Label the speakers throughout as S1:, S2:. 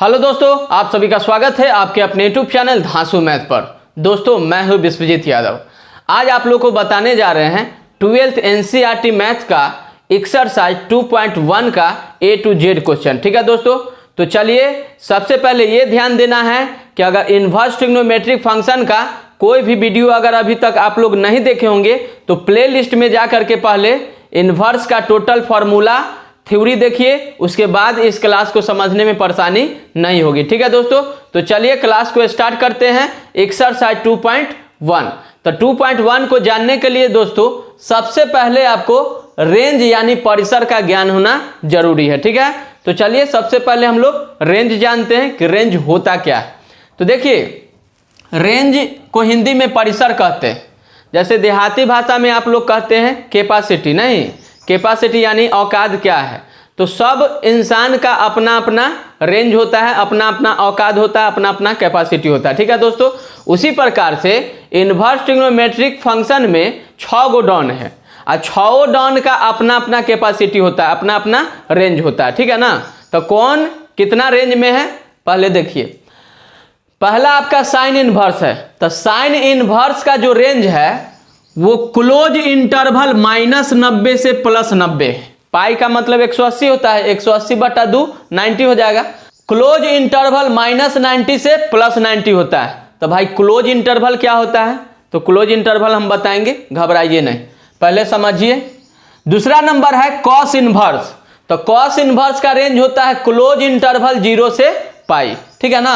S1: Hello दोस्तों, आप सभी का स्वागत है आपके अपने यूट्यूब चैनल धांसू मैथ पर। दोस्तों मैं हूं विश्वजीत यादव। आज आप लोग को बताने जा रहे हैं 12th NCERT मैथ का एक्सरसाइज 2.1 का A to Z क्वेश्चन। ठीक है दोस्तों, तो चलिए सबसे पहले ये ध्यान देना है कि अगर इन्वर्स ट्रिग्नोमेट्रिक फंक्शन का कोई भी वीडियो अगर अभी तक आप लोग नहीं देखे होंगे तो प्ले लिस्ट में जा करके पहले इन्वर्स का टोटल फार्मूला थ्योरी देखिए, उसके बाद इस क्लास को समझने में परेशानी नहीं होगी। ठीक है दोस्तों, तो चलिए क्लास को स्टार्ट करते हैं। एक्सरसाइज 2.1। तो 2.1 को जानने के लिए दोस्तों सबसे पहले आपको रेंज यानी परिसर का ज्ञान होना जरूरी है। ठीक है, तो चलिए सबसे पहले हम लोग रेंज जानते हैं कि रेंज होता क्या है। तो देखिए, रेंज को हिंदी में परिसर कहते हैं। जैसे देहाती भाषा में आप लोग कहते हैं कैपेसिटी, नहीं, कैपेसिटी यानी औकात क्या है। तो सब इंसान का अपना अपना रेंज होता है, अपना अपना औकात होता है, अपना अपना कैपेसिटी होता है। ठीक है दोस्तों, उसी प्रकार से इन्वर्स ट्रिग्नोमेट्रिक फंक्शन में 6 गो डॉन है और 6 डॉन का अपना अपना कैपेसिटी होता है, अपना अपना रेंज होता है। ठीक है ना, तो कौन कितना रेंज में है पहले देखिए। पहला आपका साइन इनवर्स है। तो साइन इनवर्स का जो रेंज है वो क्लोज इंटरवल -90 से +90। पाई का मतलब 180 होता है, 180/2 90 हो जाएगा। क्लोज इंटरवल -90 से +90 होता है। तो भाई क्लोज इंटरवल क्या होता है, तो क्लोज इंटरवल हम बताएंगे, घबराइए नहीं, पहले समझिए। दूसरा नंबर है कॉस इनवर्स। तो कॉस इनवर्स का रेंज होता है क्लोज इंटरवल 0 से पाई। ठीक है ना।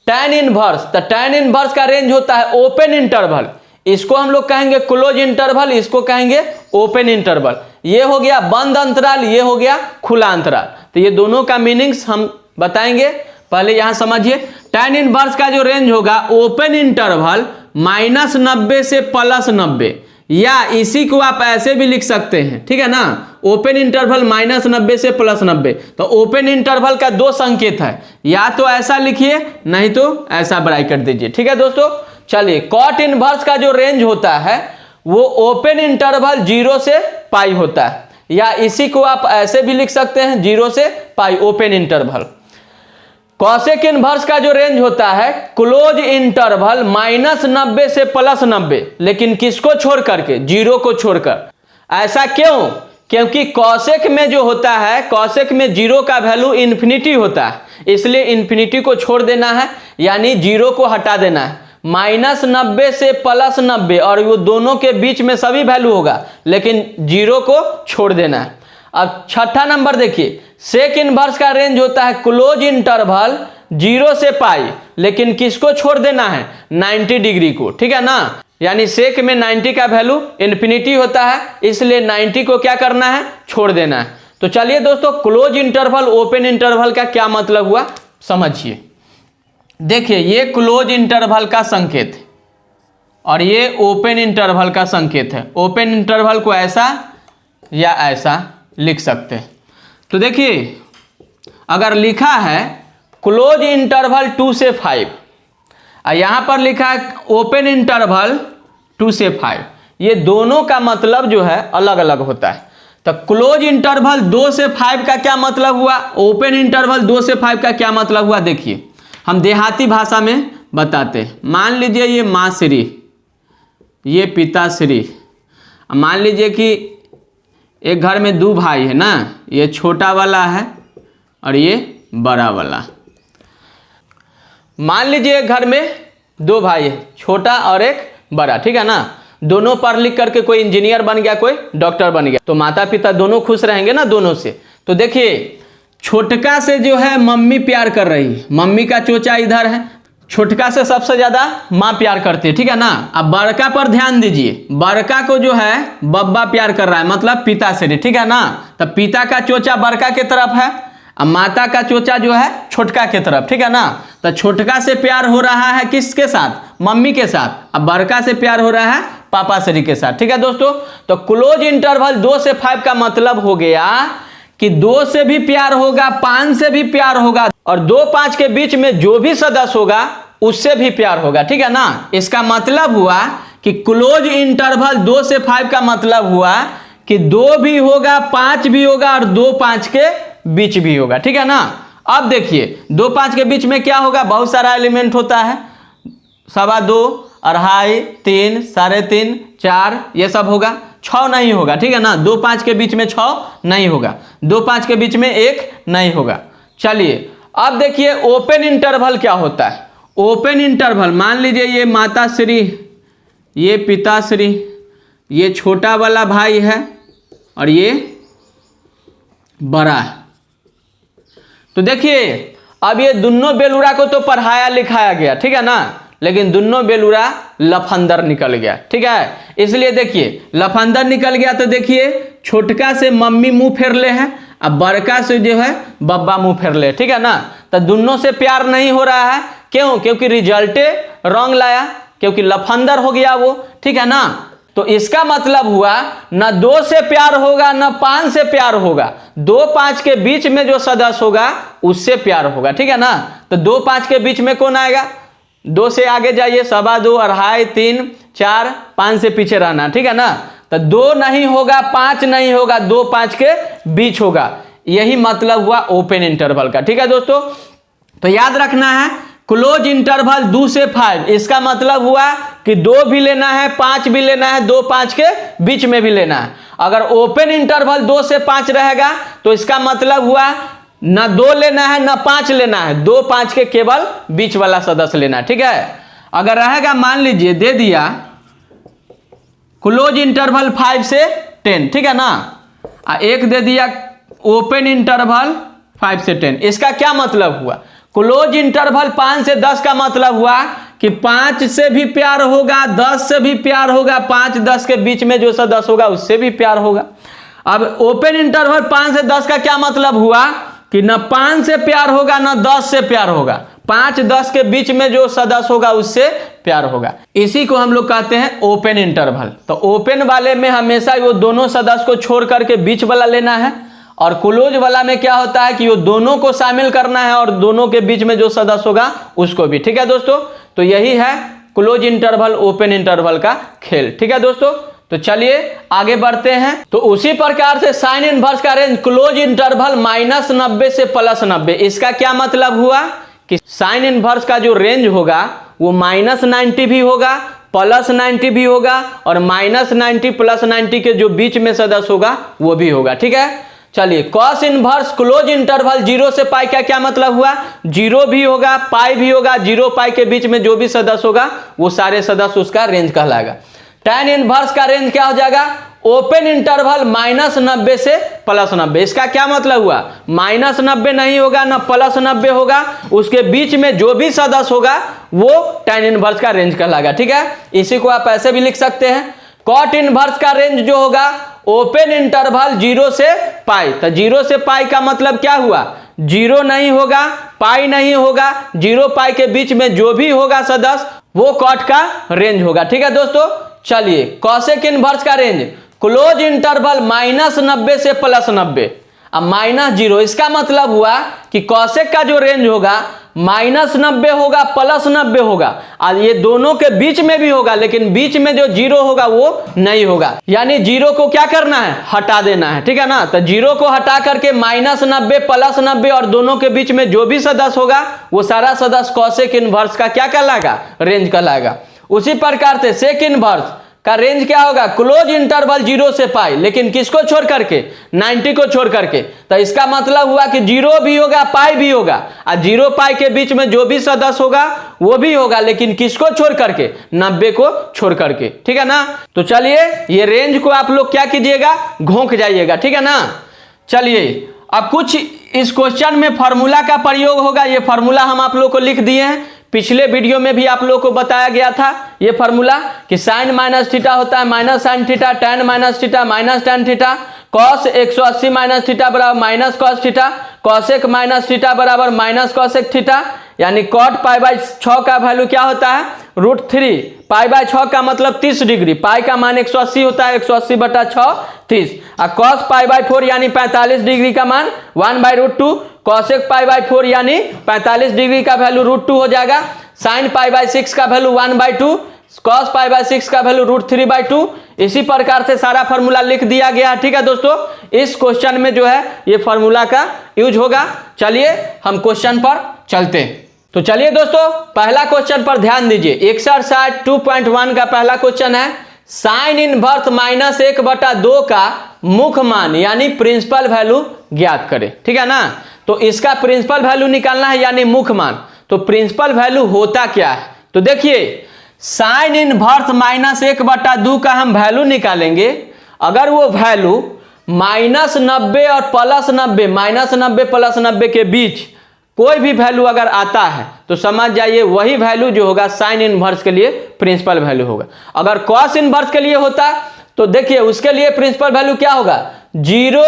S1: टैन इनवर्स, तो टैन इनवर्स का रेंज होता है ओपन इंटरवल। इसको हम लोग कहेंगे क्लोज इंटरवल, इसको कहेंगे ओपन इंटरवल। ये हो गया बंद अंतराल, ये हो गया खुला अंतराल। तो ये दोनों का मीनिंग्स हम बताएंगे, पहले यहां समझिए। टैन इनवर्स का जो रेंज होगा ओपन इंटरवल -90 से +90, या इसी को आप ऐसे भी लिख सकते हैं। ठीक है ना, ओपन इंटरवल -90 से +90। तो ओपन इंटरवल का 2 संकेत है, या तो ऐसा लिखिए नहीं तो ऐसा ब्रैकेट दीजिए। ठीक है दोस्तों, चलिए कॉट इनवर्स का जो रेंज होता है वो ओपन इंटरवल 0 से पाई होता है, या इसी को आप ऐसे भी लिख सकते हैं 0 से पाई ओपन इंटरवल। कॉसेक इनवर्स का जो रेंज होता है क्लोज इंटरवल -90 से +90, लेकिन किसको छोड़ करके, 0 को छोड़कर। ऐसा क्यों, क्योंकि कॉसेक में जो होता है, कॉसेक में 0 का वैल्यू इन्फिनिटी होता है, इसलिए इन्फिनिटी को छोड़ देना है, यानी 0 को हटा देना है। -90 से +90 और वो दोनों के बीच में सभी वैल्यू होगा, लेकिन 0 को छोड़ देना है। अब छठा नंबर देखिए, सेक इनवर्स का रेंज होता है क्लोज इंटरवल 0 से पाई, लेकिन किसको छोड़ देना है, 90 डिग्री को। ठीक है ना, यानी सेक में 90 का वैल्यू इन्फिनिटी होता है, इसलिए 90 को क्या करना है, छोड़ देना है। तो चलिए दोस्तों, क्लोज इंटरवल ओपन इंटरवल का क्या मतलब हुआ समझिए। देखिए, ये क्लोज इंटरवल का संकेत है और ये ओपन इंटरवल का संकेत है। ओपन इंटरवल को ऐसा या ऐसा लिख सकते हैं। तो देखिए, अगर लिखा है क्लोज इंटरवल 2 से 5 और यहां पर लिखा है ओपन इंटरवल 2 से 5, ये दोनों का मतलब जो है अलग अलग होता है। तो क्लोज इंटरवल 2 से 5 का क्या मतलब हुआ, ओपन इंटरवल 2 से 5 का क्या मतलब हुआ, देखिए हम देहाती भाषा में बताते हैं। मान लीजिए ये माँ श्री, ये पिताश्री। मान लीजिए कि एक घर में 2 भाई है ना, ये छोटा वाला है और ये बड़ा वाला। मान लीजिए एक घर में 2 भाई है, छोटा और एक बड़ा। ठीक है ना, दोनों पढ़ लिख करके कोई इंजीनियर बन गया, कोई डॉक्टर बन गया, तो माता पिता दोनों खुश रहेंगे ना दोनों से। तो देखिए, छोटका से जो है मम्मी प्यार कर रही है, मम्मी का चोचा इधर है, छोटका से सबसे ज्यादा माँ प्यार करती है। ठीक है ना। अब बड़का पर ध्यान दीजिए, बड़का को जो है बब्बा प्यार कर रहा है, मतलब पिता से। ठीक है ना, तो पिता का चोचा बड़का के तरफ है और माता का चोचा जो है छोटका के तरफ। ठीक है ना, तो छोटका से प्यार हो रहा है किसके साथ, मम्मी के साथ, अब बड़का से प्यार हो रहा है पापा श्री के साथ। ठीक है दोस्तों, तो क्लोज इंटरवल 2 से 5 का मतलब हो गया कि 2 से भी प्यार होगा, 5 से भी प्यार होगा, और 2-5 के बीच में जो भी सदस्य होगा उससे भी प्यार होगा। ठीक है ना, इसका मतलब हुआ कि क्लोज इंटरवल 2 से 5 का मतलब हुआ कि 2 भी होगा, 5 भी होगा और 2-5 के बीच भी होगा। ठीक है ना। अब देखिए 2 5 के बीच में क्या होगा, बहुत सारा एलिमेंट होता है, 2.25, 2.5, 3, 3.5, 4 ये सब होगा, 6 नहीं होगा, ठीक है ना। 2 5 के बीच में 6 नहीं होगा, 2 5 के बीच में 1 नहीं होगा। चलिए अब देखिए ओपन इंटरवल क्या होता है। ओपन इंटरवल मान लीजिए ये माता श्री, ये पिताश्री, ये छोटा वाला भाई है और ये बड़ा है। तो देखिए अब ये दोनों बेलूरा को तो पढ़ाया लिखाया गया, ठीक है ना, लेकिन दोनों बेलूरा लफंदर निकल गया, ठीक है। इसलिए देखिए लफंदर निकल गया तो देखिए छोटका से मम्मी मुंह फेर ले है, अब बड़का से जो है बब्बा मुंह फेर ले, ठीक है ना। तो दोनों से प्यार नहीं हो रहा है, क्यों? क्योंकि रिजल्टे रॉन्ग लाया, क्योंकि लफंदर हो गया वो, ठीक है ना। तो इसका मतलब हुआ ना 2 से प्यार होगा ना 5 से प्यार होगा, 2 5 के बीच में जो सदस्य होगा उससे प्यार होगा, ठीक है ना। तो 2 5 के बीच में कौन आएगा? 2 से आगे जाइए, 2.25, 2.5, 3, 4, 5 से पीछे रहना, ठीक है ना। तो 2 नहीं होगा, 5 नहीं होगा, 2 5 के बीच होगा, यही मतलब हुआ ओपन इंटरवल का, ठीक है दोस्तों। तो याद रखना है क्लोज इंटरवल 2 से 5, इसका मतलब हुआ कि 2 भी लेना है, 5 भी लेना है, 2 5 के बीच में भी लेना है। अगर ओपन इंटरवल 2 से 5 रहेगा तो इसका मतलब हुआ ना 2 लेना है ना 5 लेना है, 2 5 के केवल बीच वाला सदस्य लेना है, ठीक है। अगर रहेगा मान लीजिए दे दिया क्लोज इंटरवल 5 से 10, ठीक है ना, एक दे दिया ओपन इंटरवल 5 से 10, इसका क्या मतलब हुआ? क्लोज इंटरवल 5 से 10 का मतलब हुआ कि 5 से भी प्यार होगा, 10 से भी प्यार होगा, 5 10 के बीच में जो सदस्य होगा उससे भी प्यार होगा। अब ओपन इंटरवल 5 से 10 का क्या मतलब हुआ कि न 5 से प्यार होगा न 10 से प्यार होगा, 5 10 के बीच में जो सदस्य होगा उससे प्यार होगा। इसी को हम लोग कहते हैं ओपन इंटरवल। तो ओपन वाले में हमेशा वो दोनों सदस्य को छोड़ करके बीच वाला लेना है, और क्लोज वाला में क्या होता है कि वो दोनों को शामिल करना है और दोनों के बीच में जो सदस्य होगा उसको भी, ठीक है दोस्तों। तो यही है क्लोज इंटरवल ओपन इंटरवल का खेल, ठीक है दोस्तों। तो चलिए आगे बढ़ते हैं। तो उसी प्रकार से साइन इनवर्स का रेंज क्लोज इंटरवल -90 से +90, इसका क्या मतलब हुआ कि साइन इनवर्स का जो रेंज होगा वो -90 भी होगा, +90 भी होगा, और -90 +90 के जो बीच में सदस्य होगा वो भी होगा, ठीक है। चलिए कॉस इनवर्स क्लोज इंटरवल 0 से पाई का क्या मतलब हुआ? 0 भी होगा, पाई भी होगा, 0 पाई के बीच में जो भी सदस्य होगा वो सारे सदस्य उसका रेंज कहलाएगा। tan इनवर्स का रेंज क्या हो जाएगा? ओपन इंटरवल -90 से +90, इसका क्या मतलब हुआ? -90 नहीं होगा ना +90 होगा, उसके बीच में जो भी सदस्य होगा वो tan इनवर्स का रेंज कहलाएगा, ठीक है। इसी को आप ऐसे भी लिख सकते हैं, कॉट इनवर्स का रेंज जो होगा ओपन इंटरवल 0 से पाई। तो 0 से पाई का मतलब क्या हुआ? 0 नहीं होगा, पाई नहीं होगा, 0 पाई के बीच में जो भी होगा सदस्य वो कॉट का रेंज होगा, ठीक है दोस्तों। चलिए कॉसेक इनवर्स का रेंज क्लोज इंटरवल -90 से +90, अब -0, इसका मतलब हुआ कि कॉसेक का जो रेंज होगा -90 होगा, +90 होगा, और ये दोनों के बीच में भी होगा, लेकिन बीच में जो 0 होगा वो नहीं होगा, यानी 0 को क्या करना है? हटा देना है, ठीक है ना। तो 0 को हटा करके -90 +90 और दोनों के बीच में जो भी सदस्य होगा वो सारा सदस्य कॉसेक इनवर्स का क्या कहलाएगा? रेंज कहलाएगा। उसी प्रकार से सेक इनवर्स का रेंज क्या होगा? क्लोज इंटरवल 0 से पाई, लेकिन किसको छोड़ करके? 90 को छोड़ करके। तो इसका मतलब हुआ कि 0 भी होगा, पाई भी होगा, और 0 पाई के बीच में जो भी सदस्य होगा वो भी होगा, लेकिन किसको छोड़ करके? 90 को छोड़ करके, ठीक है ना। तो चलिए ये रेंज को आप लोग क्या कीजिएगा? घोंक जाइएगा, ठीक है ना। चलिए अब कुछ इस क्वेश्चन में फॉर्मूला का प्रयोग होगा, ये फॉर्मूला हम आप लोग को लिख दिए हैं, पिछले वीडियो में भी आप लोगों को बताया गया था ये फॉर्मूला कि साइन माइनस थीटा होता है minus sine theta, tan minus theta minus tan theta, cos 180 minus theta बराबर minus cos theta, cosec minus theta बराबर माइनस कॉसेक थीटा, यानी कॉट π/6 का वैल्यू क्या होता है? √3, π/6 का मतलब 30 डिग्री, पाई का मान 180 होता है, 180/6 30, और कॉस π/4 यानी 45 डिग्री का मान 1/√2, कॉसेक π/4 यानी 45 डिग्री का वैल्यू √2 हो जाएगा, साइन π/6 का वैल्यू 1/2, cos पाई बाय 6 का वैल्यू √3/2। इसी प्रकार से सारा फार्मूला लिख दिया गया। ठीक है दोस्तों, इस क्वेश्चन में जो है ये फार्मूला का यूज होगा। चलिए हम क्वेश्चन पर चलते हैं। तो चलिए दोस्तों पहला क्वेश्चन पर ध्यान दीजिए। एक्सरसाइज 2.1 का पहला क्वेश्चन है साइन इनवर्स -1/2 का मुख्य मान यानी प्रिंसिपल वैल्यू ज्ञात करें। ठीक है ना, तो इसका प्रिंसिपल वैल्यू निकालना है यानी मुख्य मान। तो प्रिंसिपल वैल्यू होता क्या है, तो देखिए साइन इनवर्स -1/2 का हम वैल्यू निकालेंगे। अगर वो वैल्यू -90 और +90, -90 +90 के बीच कोई भी वैल्यू अगर आता है तो समझ जाइए वही वैल्यू जो होगा साइन इनवर्स के लिए प्रिंसिपल वैल्यू होगा। अगर कॉस इनवर्स के लिए होता तो देखिए उसके लिए प्रिंसिपल वैल्यू क्या होगा, 0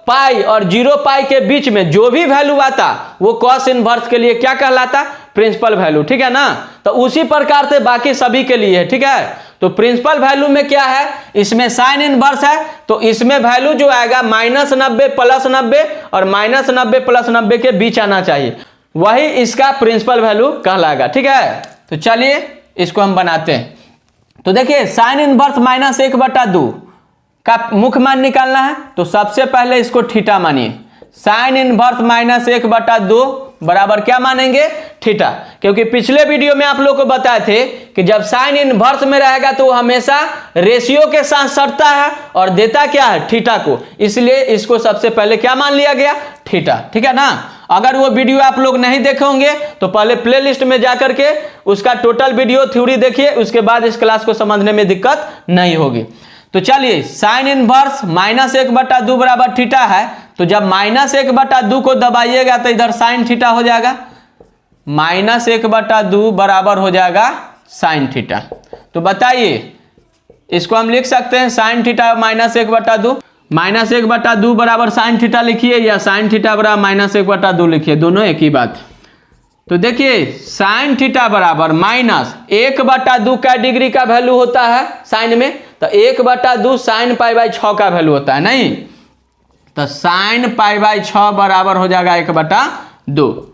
S1: पाई और 0 पाई के बीच में जो भी वैल्यू आता वो कॉस इनवर्स के लिए क्या कहलाता, प्रिंसिपल वैल्यू। ठीक है ना, तो उसी प्रकार से बाकी सभी के लिए है। ठीक है, तो प्रिंसिपल वैल्यू में क्या है, इसमें साइन इनवर्स है तो इसमें वैल्यू जो आएगा -90 +90 और -90 +90 के बीच आना चाहिए, वही इसका प्रिंसिपल वैल्यू कहलाएगा। ठीक है, तो चलिए इसको हम बनाते हैं। तो देखिए साइन इनवर्स -1/2 का मुख्य मान निकालना है तो सबसे पहले इसको थीटा मानिए। साइन इनवर्स -1/2 बराबर क्या मानेंगे, थीटा। क्योंकि पिछले वीडियो में आप लोग को बताए थे कि जब साइन इनवर्स में रहेगा तो वो हमेशा रेशियो के साथ सटता है और देता क्या है, थीटा को, इसलिए इसको सबसे पहले क्या मान लिया गया, थीटा। ठीक है ना, अगर वो वीडियो आप लोग नहीं देखे होंगे तो पहले प्लेलिस्ट में जाकर के उसका टोटल वीडियो थ्योरी देखिए, उसके बाद इस क्लास को समझने में दिक्कत नहीं होगी। तो चलिए साइन इनवर्स -1/2 बराबर थीटा है, तो जब -1/2 को दबाइएगा तो इधर साइन थीटा हो जाएगा, -1/2 बराबर हो जाएगा साइन थीटा। तो बताइए इसको हम लिख सकते हैं साइन थीटा -1/2, -1/2 बराबर साइन थीटा लिखिए या साइन थीटा बराबर -1/2 लिखिए, दोनों एक ही बात। तो देखिए साइन थीटा बराबर -1/2 क्या डिग्री का वैल्यू होता है साइन में, तो 1/2 साइन π/6 का वैल्यू होता है नहीं, तो साइन π/6 बराबर हो जाएगा 1/2।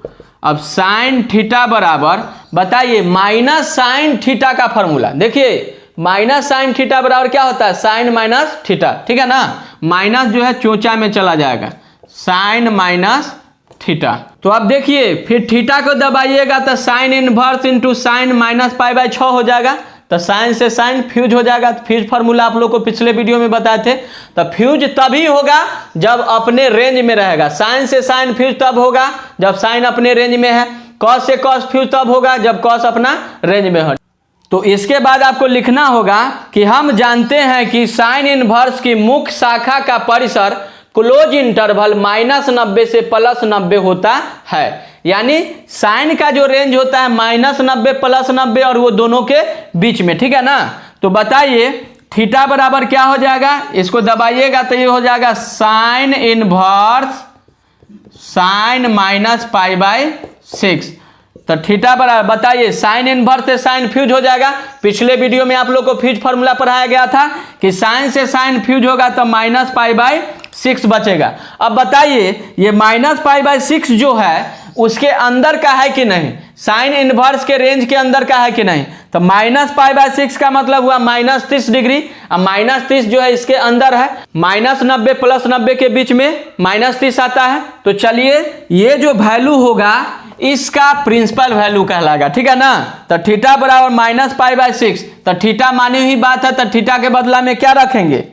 S1: अब साइन थीटा बराबर बताइए माइनस साइन थीटा का फॉर्मूला, देखिए माइनस साइन थीटा बराबर क्या होता है, साइन माइनस थीटा। ठीक है ना, माइनस जो है चोचा में चला जाएगा, साइन माइनस थीटा। तो अब देखिए फिर थीटा को दबाइएगा तो साइन इनवर्स इंटू साइन -π/6 हो जाएगा, तो साइन से साइन फ्यूज हो जाएगा। फ्यूज फार्मूला आप लोग को पिछले वीडियो में बताए थे, तो फ्यूज तभी होगा जब अपने रेंज में रहेगा। साइन से साइन फ्यूज तब होगा जब साइन अपने रेंज में है, कॉस से कॉस फ्यूज तब होगा जब कॉस अपना रेंज में हो। तो इसके बाद आपको लिखना होगा कि हम जानते हैं कि साइन इनवर्स की मुख्य शाखा का परिसर क्लोज इंटरवल -90 से +90 होता है, यानी साइन का जो रेंज होता है -90 +90 और वो दोनों के बीच में। ठीक है ना, तो बताइए थीटा बराबर क्या हो जाएगा, इसको दबाइएगा तो ये हो जाएगा साइन इनवर्स साइन -π/6। तो थीटा बराबर बताइए साइन इनवर्स से साइन फ्यूज हो जाएगा। पिछले वीडियो में आप लोग को फ्यूज फार्मूला पढ़ाया गया था कि साइन से साइन फ्यूज होगा तो -π/6 बचेगा। अब बताइए ये -π/6 जो है उसके अंदर का है कि नहीं, साइन इनवर्स के रेंज के अंदर का है कि नहीं, तो -π/6 का मतलब हुआ -30 डिग्री। अब -30 जो है इसके अंदर है, -90 +90 के बीच में -30 आता है। तो चलिए ये जो वैल्यू होगा इसका प्रिंसिपल वैल्यू कहलाएगा। ठीक है ना, तो थीटा बराबर -π/6, तो थीटा मानी हुई बात है, तो थीटा के बदला में क्या रखेंगे,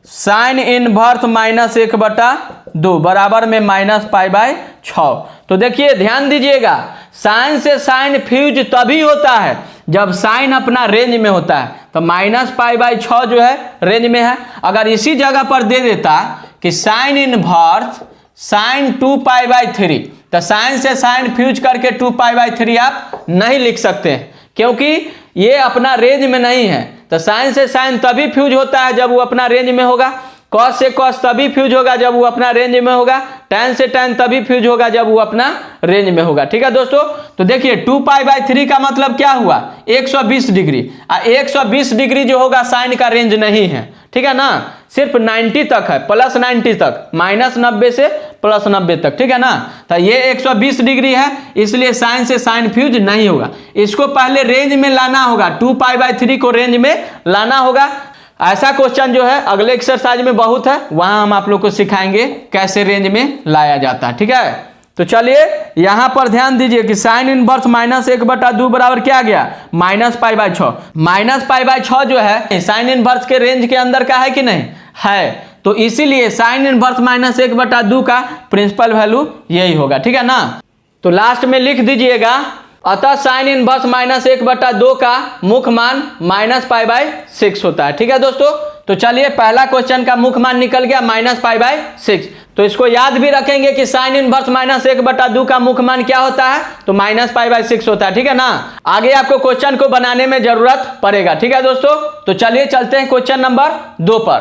S1: साइन इनवर्स -1/2 बराबर में -π/6। तो देखिए ध्यान दीजिएगा साइन से साइन फ्यूज तभी होता है जब साइन अपना रेंज में होता है, तो -π/6 जो है रेंज में है। अगर इसी जगह पर दे देता कि साइन इनवर्स साइन 2π/3, तो साइन से साइन फ्यूज करके 2π/3 आप नहीं लिख सकते हैं क्योंकि ये अपना रेंज में नहीं है। तो साइन से साइन तभी फ्यूज होता है जब वो अपना रेंज में होगा। कॉस से कॉस तभी फ्यूज होगा जब वो अपना रेंज में होगा, tan से tan तभी फ्यूज होगा जब वो अपना रेंज में होगा। ठीक है दोस्तों, तो देखिए 2π/3 का मतलब क्या हुआ 120 डिग्री। 120 डिग्री जो होगा साइन का रेंज नहीं है, ठीक है ना, सिर्फ 90 तक है, +90 तक, -90 से +90 तक, ठीक है ना। तो ये 120 डिग्री है, इसलिए साइन से साइन फ्यूज नहीं होगा। इसको पहले रेंज में लाना होगा, 2π/3 को रेंज में लाना होगा। ऐसा क्वेश्चन जो है अगले एक्सरसाइज में बहुत है, वहां हम आप लोग को सिखाएंगे कैसे रेंज में लाया जाता है। ठीक है, तो चलिए यहां पर ध्यान दीजिए कि साइन इनवर्स -1/2 बराबर क्या गया -π/6। -π/6 जो है साइन इनवर्स के रेंज के अंदर का है कि नहीं है, तो इसीलिए साइन इनवर्स -1/2 का प्रिंसिपल वैल्यू यही होगा। ठीक है ना, तो लास्ट में लिख दीजिएगा, अतः साइन इनवर्स -1/2 का मुख्य मान -π/6 होता है। ठीक है दोस्तों, तो चलिए पहला क्वेश्चन का मुख्य मान निकल गया -π/6। तो इसको याद भी रखेंगे कि साइन इनवर्स -1/2 का मुख्य मान क्या होता है, तो -π/6 होता है। ठीक है ना, आगे आपको क्वेश्चन को बनाने में जरूरत पड़ेगा। ठीक है दोस्तों, तो चलिए चलते हैं क्वेश्चन नंबर 2 पर।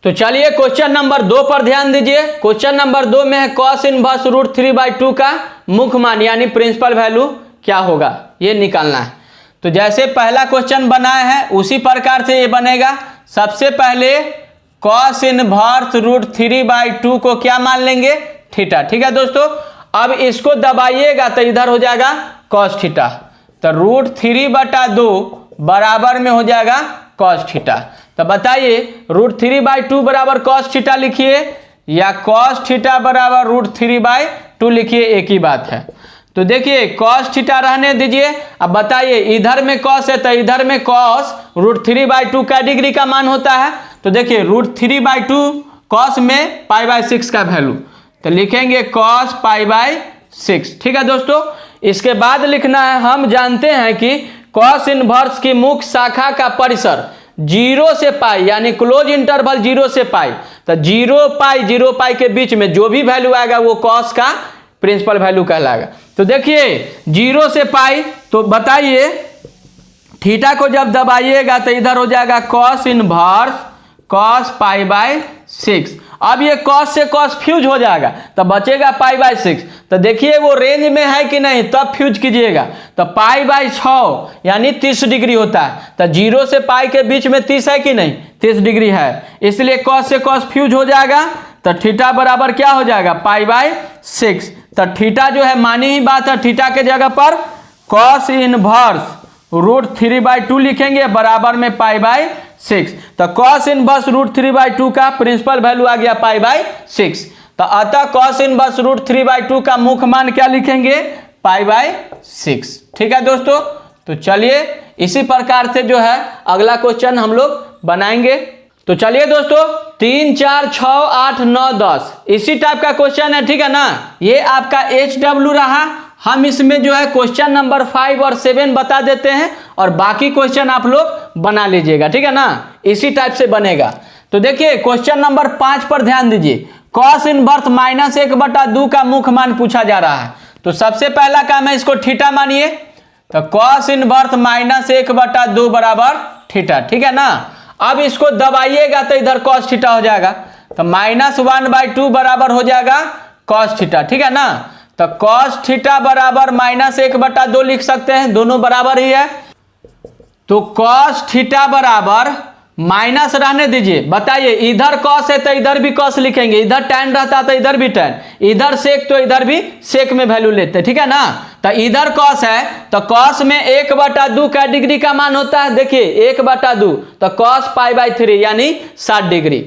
S1: तो चलिए क्वेश्चन नंबर 2 पर ध्यान दीजिए। क्वेश्चन नंबर 2 में है कॉस इनवर्स √3/2 का मुख्य मान यानी प्रिंसिपल वैल्यू क्या होगा, ये निकालना है। तो जैसे पहला क्वेश्चन बनाया है उसी प्रकार से ये बनेगा। सबसे पहले कॉस इनवर्स √3/2 को क्या मान लेंगे, थीटा। ठीक है दोस्तों, अब इसको दबाइएगा तो इधर हो जाएगा कॉस थीटा, तो √3/2 बराबर में हो जाएगा कॉस थीटा। तो बताइए √3/2 बराबर कॉस थीटा लिखिए या कॉस थीटा बराबर √3/2 लिखिए, एक ही बात है। तो देखिए कॉस थीटा रहने दीजिए। अब बताइए इधर में कॉस है तो इधर में कॉस √3/2 का डिग्री का मान होता है। तो देखिए √3/2 कॉस में π/6 का वैल्यू, तो लिखेंगे कॉस π/6। ठीक है दोस्तों, इसके बाद लिखना है, हम जानते हैं कि कॉस इनवर्स की मुख्य शाखा का परिसर 0 से π यानी क्लोज इंटरवल 0 से π, तो 0π के बीच में जो भी वैल्यू आएगा वो कॉस का प्रिंसिपल वैल्यू कहलाएगा। तो देखिए 0 से π, तो बताइए थीटा को जब दबाइएगा तो इधर हो जाएगा कॉस इनवर्स कॉस π/6। अब ये कॉस से कॉस फ्यूज हो जाएगा तो बचेगा π/6। तो देखिए वो रेंज में है कि नहीं, तब फ्यूज कीजिएगा। तो π/6 यानी 30 डिग्री होता है, तो 0 से π के बीच में 30 है कि नहीं, 30 डिग्री है, इसलिए कॉस से कॉस फ्यूज हो जाएगा। तो थीटा बराबर क्या हो जाएगा π/6। तो थीटा जो है मानी ही बात है, थीटा के जगह पर कॉस इनवर्स √3/2 लिखेंगे बराबर में π/6। तो कॉस इनवर्स √3/2 का प्रिंसिपल वैल्यू आ गया π/6। तो अतः कॉस इनवर्स √3/2 का मुख्य मान क्या लिखेंगे π/6। ठीक है दोस्तों, तो चलिए इसी प्रकार से जो है अगला क्वेश्चन हम लोग बनाएंगे। तो चलिए दोस्तों 3, 4, 6, 8, 9, 10 इसी टाइप का क्वेश्चन है। ठीक है ना, ये आपका HW रहा। हम इसमें जो है क्वेश्चन नंबर 5 और 7 बता देते हैं और बाकी क्वेश्चन आप लोग बना लीजिएगा। ठीक है ना, इसी टाइप से बनेगा। तो देखिए क्वेश्चन नंबर 5 पर ध्यान दीजिए। कॉस इनवर्स -1/2 का मुख्य मान पूछा जा रहा है। तो सबसे पहला काम है इसको थीटा मानिए, तो कॉस इनवर्स -1/2 बराबर थीटा। ठीक है ना, अब इसको दबाइएगा तो इधर कॉस थीटा हो जाएगा, तो -1/2 बराबर हो जाएगा कॉस थीटा। ठीक है ना, तो कॉस थीटा बराबर -1/2 लिख सकते हैं, दोनों बराबर ही है। तो कॉस थीटा बराबर माइनस रहने दीजिए। बताइए इधर कॉस है तो इधर भी कॉस लिखेंगे, इधर tan रहता तो इधर भी tan, इधर सेक तो इधर भी सेक में वैल्यू लेते। ठीक है ना, तो इधर कॉस है तो कॉस में 1/2 का डिग्री का मान होता है। देखिए 1/2 तो कॉस π/3 यानी 60 डिग्री,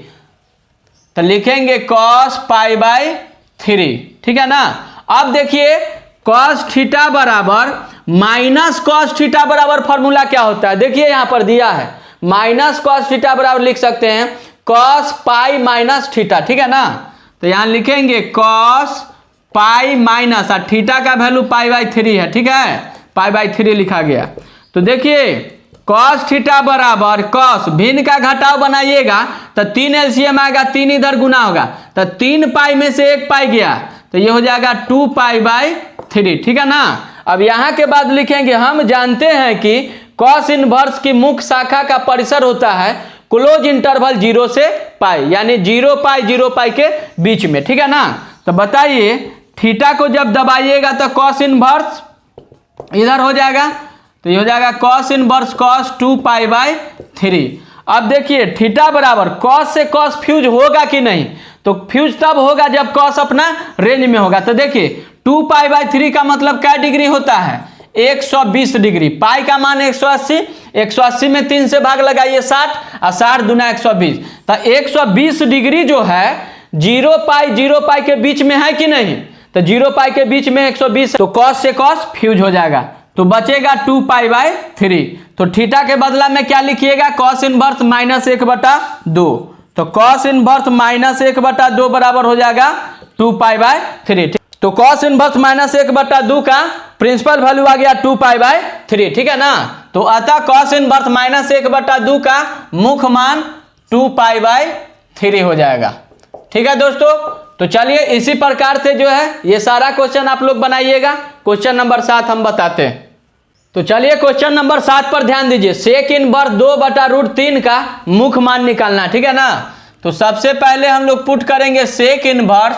S1: तो लिखेंगे कॉस π/3। ठीक है ना, अब देखिए कॉस थीटा बराबर माइनस कॉस थीटा बराबर फॉर्मूला क्या होता है, देखिए यहां पर दिया है माइनस कॉस थीटा बराबर लिख सकते हैं कॉस पाई माइनस थीटा। ठीक है ना, तो यहां लिखेंगे कॉस पाई माइनस और थीटा का वैल्यू π/3 है। ठीक है, π/3 लिखा गया। तो देखिए कॉस थीटा बराबर कॉस भिन्न का घटाव बनाइएगा तो 3 LCM आएगा, 3 इधर गुना होगा तो 3 पाई में से 1 पाई गया तो ये हो जाएगा 2π/3। ठीक है ना, अब यहां के बाद लिखेंगे हम जानते हैं कि कॉस इनवर्स की मुख्य शाखा का परिसर होता है क्लोज इंटरवल 0 से पाई, यानी 0 पाई के बीच में, ठीक है ना। तो बताइए थीटा को जब दबाइएगा तो कॉस इनवर्स इधर हो जाएगा, तो ये हो जाएगा कॉस इनवर्स कॉस 2π/3। अब देखिए थीटा बराबर कॉस से कॉस फ्यूज होगा कि नहीं, तो फ्यूज तब होगा जब कॉस अपना रेंज में होगा। तो देखिए 2π/3 का मतलब क्या डिग्री होता है, 120 डिग्री। पाई का मान 180, 180 में 3 से भाग लगाइए 60, और 60 दूना 120, तो 120 डिग्री जो है 0 पाई के बीच में है कि नहीं, तो 0 पाई के बीच में 120, तो कॉस से कॉस फ्यूज हो जाएगा, तो बचेगा 2π/3। तो थीटा के बदला में क्या लिखिएगा, कॉस इनवर्स -1/2, तो कॉस इनवर्स -1/2 बराबर हो जाएगा 2π/3। तो कॉस इनवर्स -1/2 का प्रिंसिपल वैल्यू आ गया 2π/3, ठीक है ना। तो अतः कॉस इनवर्स -1/2 का मुख्य मान 2π/3 हो जाएगा, ठीक है दोस्तों। तो चलिए इसी प्रकार से जो है ये सारा क्वेश्चन आप लोग बनाइएगा। क्वेश्चन नंबर 7 हम बताते हैं। तो चलिए क्वेश्चन नंबर 7 पर ध्यान दीजिए। सेक इनवर्स 2/√3 का मुख्य मान निकालना है, ठीक है ना। तो सबसे पहले हम लोग पुट करेंगे सेक इनवर्स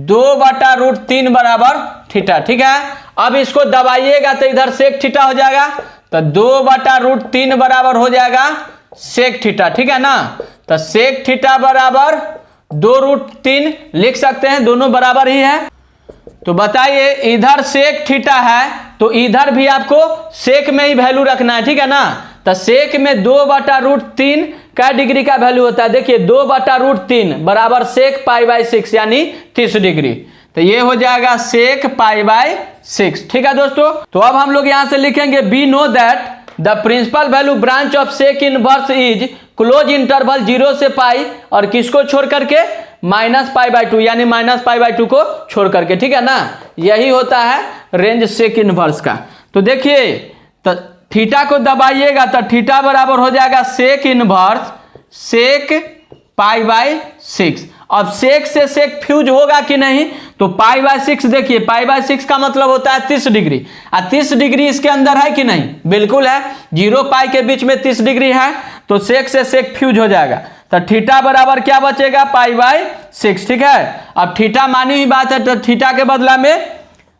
S1: 2/√3 बराबर थीटा, ठीक है। अब इसको दबाइएगा तो इधर सेक थीटा हो जाएगा, तो 2/√3 बराबर हो जाएगा सेक थीटा, ठीक है ना। तो सेक थीटा बराबर 2√3 लिख सकते हैं, दोनों बराबर ही है। तो बताइए इधर सेक थीटा है तो इधर भी आपको सेक में ही वैल्यू रखना है, ठीक है ना। तो सेक में 2/√3 का डिग्री का वैल्यू होता है, देखिए 2/√3 बराबर सेक π/6 यानी 30 डिग्री, तो ये हो जाएगा सेक π/6, ठीक है दोस्तों। तो अब हम लोग यहां से लिखेंगे we know that the principal value branch of sec inverse is close interval 0 से पाई, और किसको छोड़ करके -π/2 यानी -π/2 को छोड़ करके, ठीक है ना। यही होता है रेंज सेक इनवर्स का। तो देखिए तो थीटा को दबाइएगा तो थीटा बराबर हो जाएगा सेक इनवर्स सेक π/6। अब सेक से सेक फ्यूज होगा कि नहीं, तो π/6 देखिए π/6 का मतलब होता है 30 डिग्री, और 30 डिग्री इसके अंदर है कि नहीं, बिल्कुल है। 0 पाई के बीच में 30 डिग्री है, तो सेक से सेक फ्यूज हो जाएगा। तो थीटा बराबर क्या बचेगा π/6, ठीक है। अब थीटा मानी हुई बात है, तो थीटा के बदला में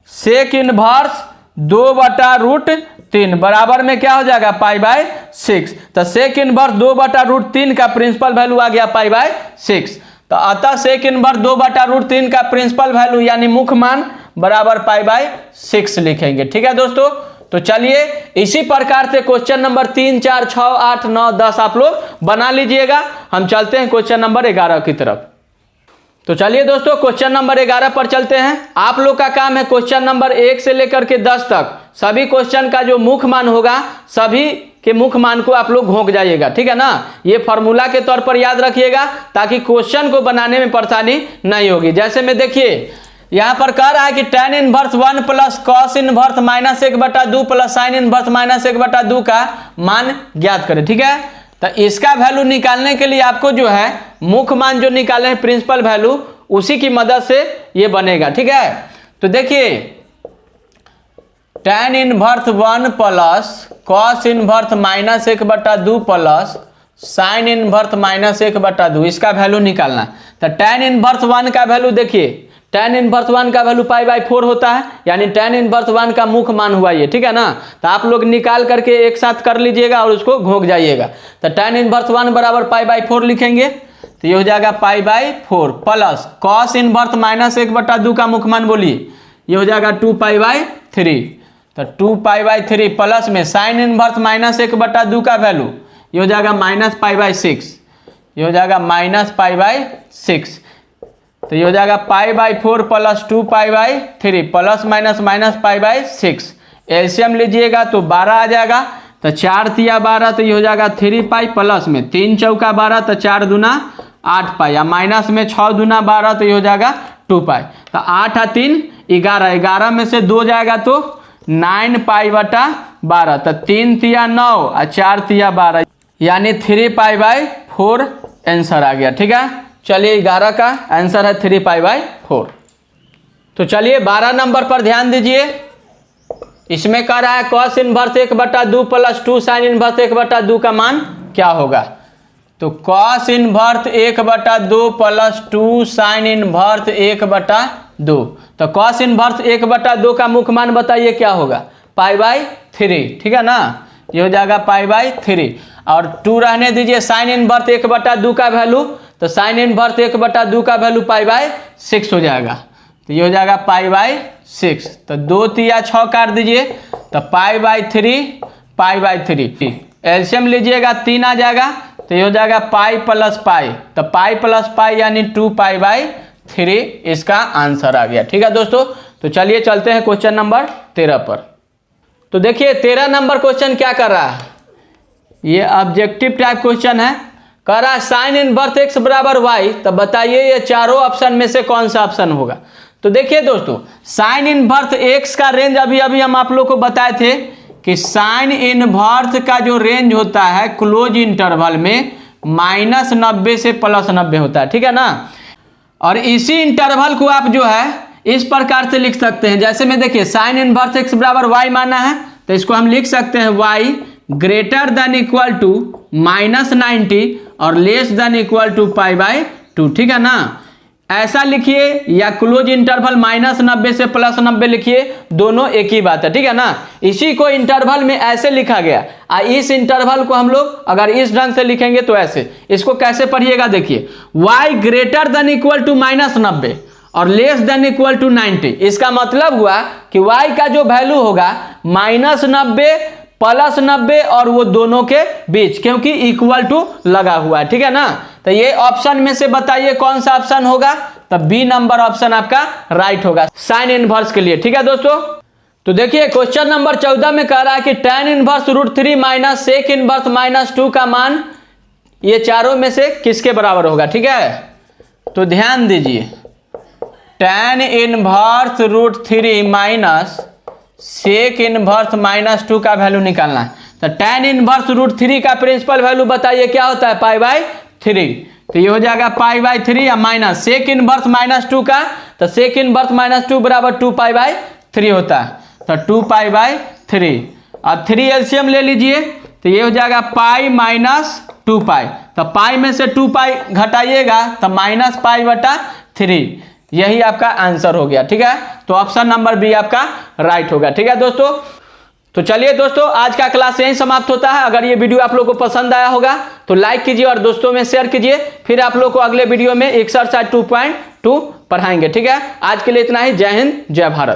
S1: सेक इनवर्स 2/√3 बराबर में क्या हो जाएगा π/6। तो सेक इनवर्स 2/√3 का प्रिंसिपल वैल्यू आ गया π/6। तो अतः सेक इनवर्स 2/√3 का प्रिंसिपल वैल्यू यानी मुख्य मान बराबर π/6 लिखेंगे, ठीक है दोस्तों। तो चलिए इसी प्रकार से क्वेश्चन नंबर 3, 4, 6, 8, 9, 10 आप लोग बना लीजिएगा। हम चलते हैं क्वेश्चन नंबर 11 की तरफ। तो चलिए दोस्तों क्वेश्चन नंबर 11 पर चलते हैं। आप लोग का काम है क्वेश्चन नंबर 1 से लेकर के 10 तक सभी क्वेश्चन का जो मुख्य मान होगा सभी के मुख्य मान को आप लोग घोंक जाइएगा, ठीक है ना। ये फॉर्मूला के तौर पर याद रखिएगा ताकि क्वेश्चन को बनाने में परेशानी नहीं होगी। जैसे में देखिए यहाँ पर कह रहा है कि tan inverse 1 plus cos inverse -1/2 plus sine inverse -1/2 का मान ज्ञात करें, ठीक है। तो इसका वैल्यू निकालने के लिए आपको जो है मुख्य मान जो निकाले हैं प्रिंसिपल वैल्यू उसी की मदद से ये बनेगा, ठीक है। तो देखिए tan inverse 1 plus cos inverse -1/2 plus sine inverse -1/2 इसका वैल्यू निकालना। तो tan इनवर्स 1 का वैल्यू देखिए tan इनवर्स 1 का वैल्यू π/4 होता है, यानी tan इनवर्स 1 का मुख्य मान हुआ ये, ठीक है ना। तो आप लोग निकाल करके एक साथ कर लीजिएगा और उसको घोंक जाइएगा। तो tan इनवर्स 1 बराबर π/4 लिखेंगे, तो ये हो जाएगा π/4 प्लस कॉस इनवर्स -1/2 का मुख्य मान बोलिए, ये हो जाएगा 2π/3। तो 2π/3 प्लस में साइन इनवर्स -1/2 का वैल्यू ये हो जाएगा -π/6, ये हो जाएगा -π/6। तो ये हो जाएगा π/4 प्लस 2π/3 प्लस माइनस -π/6। एलसीएम लीजिएगा तो 12 आ जाएगा। तो 4 तिया 12, तो ये हो जाएगा 3π प्लस में 3 चौका 12, तो 4 दूना 8π, या माइनस में 6 दूना 12, तो ये हो जाएगा 2π। तो 8 और 3 11, 11 में से 2 जाएगा तो 9π/12, तो 3 तिया 9 और 4 तिया 12, यानी 3π/4 आंसर आ गया, ठीक है। चलिए 11 का आंसर है 3π/4। तो चलिए 12 नंबर पर ध्यान दीजिए। इसमें कह रहा है cos inverse 1/2 plus 2 sine inverse 1/2 का मान क्या होगा। तो cos inverse 1/2 plus 2 sine inverse 1/2। तो कॉस इनवर्स 1/2 का मुख्य मान बताइए क्या होगा, π/3, ठीक है ना, ये हो जाएगा π/3। और 2 रहने दीजिए, साइन इनवर्स 1/2 का वैल्यू, तो साइन इनवर्स 1/2 का वैल्यू π/6 हो जाएगा, तो ये हो जाएगा π/6। तो 2 तिया 6 काट दीजिए, तो π/3 एलसीएम लीजिएगा 3 आ जाएगा, तो ये हो जाएगा पाई प्लस पाई, तो पाई प्लस पाई यानी 2π/3 इसका आंसर आ गया। ठीक है दोस्तों, तो चलिए चलते हैं क्वेश्चन नंबर 13 पर। तो देखिए 13 नंबर क्वेश्चन क्या कर रहा है, ये ऑब्जेक्टिव टाइप क्वेश्चन है। कह रहा है साइन इनवर्स x बराबर y, तब बताइए ये चारों ऑप्शन में से कौन सा ऑप्शन होगा। तो देखिए दोस्तों, साइन इनवर्स x का रेंज अभी हम आप लोग को बताए थे कि साइन इनवर्स का जो रेंज होता है क्लोज इंटरवल में -90 से +90 होता है, ठीक है ना। और इसी इंटरवल को आप जो है इस प्रकार से लिख सकते हैं, जैसे में देखिए साइन इनवर्स x बराबर y माना है, तो इसको हम लिख सकते हैं y greater than equal to -90 और लेस देन इक्वल टू π/2, ठीक है ना। ऐसा लिखिए या क्लोज इंटरवल -90 से +90 लिखिए, दोनों एक ही बात है, ठीक है ना। इसी को इंटरवल में ऐसे लिखा गया, इस इंटरवल को हम लोग अगर इस ढंग से लिखेंगे तो ऐसे, इसको कैसे पढ़िएगा देखिए, y greater than equal to -90 और लेस देन इक्वल टू 90। इसका मतलब हुआ कि y का जो वैल्यू होगा -90 +90 और वो दोनों के बीच, क्योंकि इक्वल टू लगा हुआ है, ठीक है ना। तो ये ऑप्शन में से बताइए कौन सा ऑप्शन होगा, तब बी नंबर ऑप्शन आपका राइट होगा साइन इनवर्स के लिए, ठीक है दोस्तों। तो देखिए क्वेश्चन नंबर 14 में कह रहा है कि tan inverse √3 minus sec inverse -2 का मान ये चारों में से किसके बराबर होगा, ठीक है। तो ध्यान दीजिए, tan inverse √3 minus sec inverse -2 का वैल्यू निकालना है। तो tan इनवर्स √3 का प्रिंसिपल वैल्यू बताइए क्या होता है, π/3। तो ये हो जाएगा π/3 या माइनस सेक इनवर्स -2 का, तो सेक इनवर्स -2 बराबर 2π/3 होता है, तो 2π/3 और 3 एलसीएम ले लीजिए, तो ये हो जाएगा π - 2π। तो पाई में से 2π घटाइएगा तो -π/3, यही आपका आंसर हो गया, ठीक है। तो ऑप्शन नंबर बी आपका राइट होगा, ठीक है दोस्तों। तो चलिए दोस्तों, आज का क्लास यहीं समाप्त होता है। अगर ये वीडियो आप लोगों को पसंद आया होगा तो लाइक कीजिए और दोस्तों में शेयर कीजिए। फिर आप लोग को अगले वीडियो में एक्सरसाइज 2.2 पढ़ाएंगे, ठीक है। आज के लिए इतना ही। जय हिंद, जय भारत।